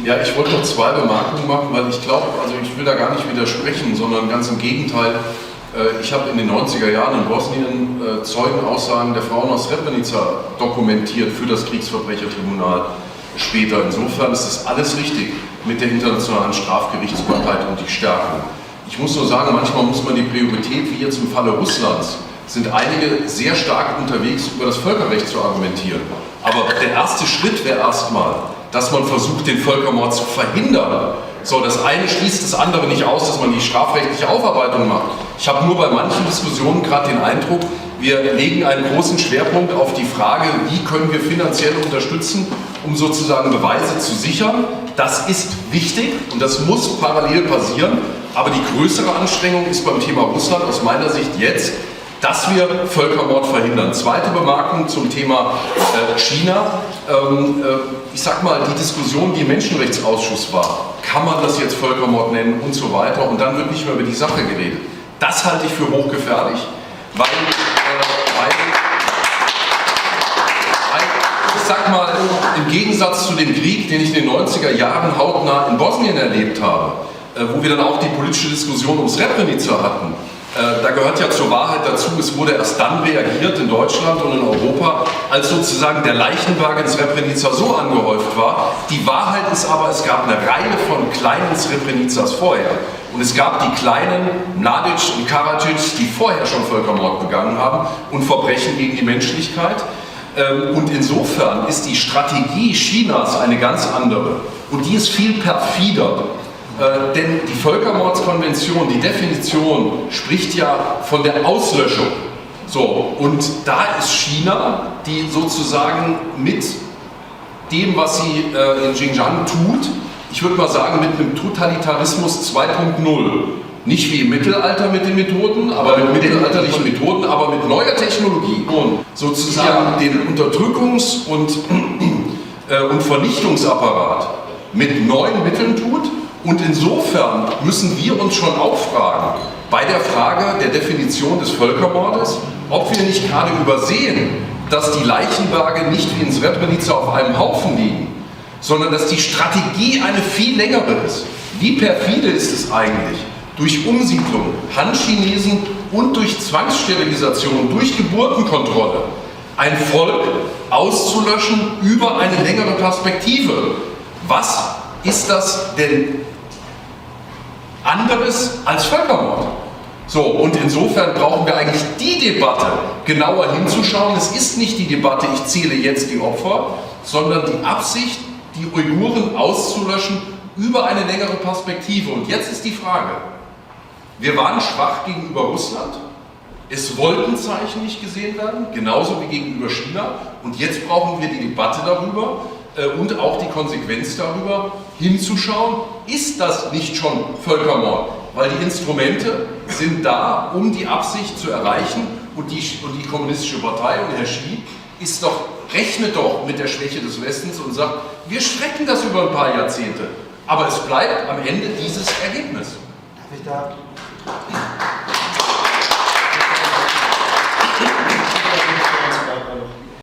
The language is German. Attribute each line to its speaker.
Speaker 1: Ja, ich wollte noch zwei Bemerkungen machen, weil ich glaube, also ich will da gar nicht widersprechen, sondern ganz im Gegenteil. Ich habe in den 90er Jahren in Bosnien Zeugenaussagen der Frauen aus Srebrenica dokumentiert für das Kriegsverbrechertribunal später. Insofern ist das alles richtig mit der internationalen Strafgerichtsbarkeit und die Stärkung. Ich muss nur sagen, manchmal muss man die Priorität, wie jetzt im Falle Russlands, sind einige sehr stark unterwegs, über das Völkerrecht zu argumentieren. Aber der erste Schritt wäre erstmal, dass man versucht, den Völkermord zu verhindern. So, das eine schließt das andere nicht aus, dass man die strafrechtliche Aufarbeitung macht. Ich habe nur bei manchen Diskussionen gerade den Eindruck, wir legen einen großen Schwerpunkt auf die Frage, wie können wir finanziell unterstützen, um sozusagen Beweise zu sichern. Das ist wichtig und das muss parallel passieren. Aber die größere Anstrengung ist beim Thema Russland aus meiner Sicht jetzt, dass wir Völkermord verhindern. Zweite Bemerkung zum Thema China. Ich sag mal, die Diskussion, die im Menschenrechtsausschuss war, kann man das jetzt Völkermord nennen und so weiter, und dann wird nicht mehr über die Sache geredet. Das halte ich für hochgefährlich, weil ich sag mal, im Gegensatz zu dem Krieg, den ich in den 90er Jahren hautnah in Bosnien erlebt habe, wo wir dann auch die politische Diskussion um Srebrenica hatten, da gehört ja zur Wahrheit dazu, es wurde erst dann reagiert in Deutschland und in Europa, als sozusagen der Leichenberg in Srebrenica so angehäuft war. Die Wahrheit ist aber, es gab eine Reihe von kleinen Srebrenicas vorher. Und es gab die kleinen Mladic und Karadzic, die vorher schon Völkermord begangen haben und Verbrechen gegen die Menschlichkeit. Und insofern ist die Strategie Chinas eine ganz andere. Und die ist viel perfider. Denn die Völkermordskonvention, die Definition, spricht ja von der Auslöschung. So, und da ist China, die sozusagen mit dem, was sie in Xinjiang tut, ich würde mal sagen, mit einem Totalitarismus 2.0. Nicht wie im Mittelalter mit den Methoden, aber mit mittelalterlichen Methoden, aber mit neuer Technologie und sozusagen den Unterdrückungs- und Vernichtungsapparat mit neuen Mitteln tut. Und insofern müssen wir uns schon auch fragen, bei der Frage der Definition des Völkermordes, ob wir nicht gerade übersehen, dass die Leichenberge nicht wie in Srebrenica auf einem Haufen liegen, sondern dass die Strategie eine viel längere ist. Wie perfide ist es eigentlich, durch Umsiedlung, Han-Chinesen und durch Zwangssterilisation, durch Geburtenkontrolle, ein Volk auszulöschen über eine längere Perspektive? Was ist das denn anderes als Völkermord? So, und insofern brauchen wir eigentlich die Debatte, genauer hinzuschauen. Es ist nicht die Debatte, ich zähle jetzt die Opfer, sondern die Absicht, die Uiguren auszulöschen über eine längere Perspektive. Und jetzt ist die Frage, wir waren schwach gegenüber Russland, es wollten Zeichen nicht gesehen werden, genauso wie gegenüber China. Und jetzt brauchen wir die Debatte darüber, und auch die Konsequenz darüber, hinzuschauen, ist das nicht schon Völkermord? Weil die Instrumente sind da, um die Absicht zu erreichen, und die Kommunistische Partei und Herr Xi rechnet doch mit der Schwäche des Westens und sagt, wir strecken das über ein paar Jahrzehnte, aber es bleibt am Ende dieses Ergebnis.
Speaker 2: Darf ich da?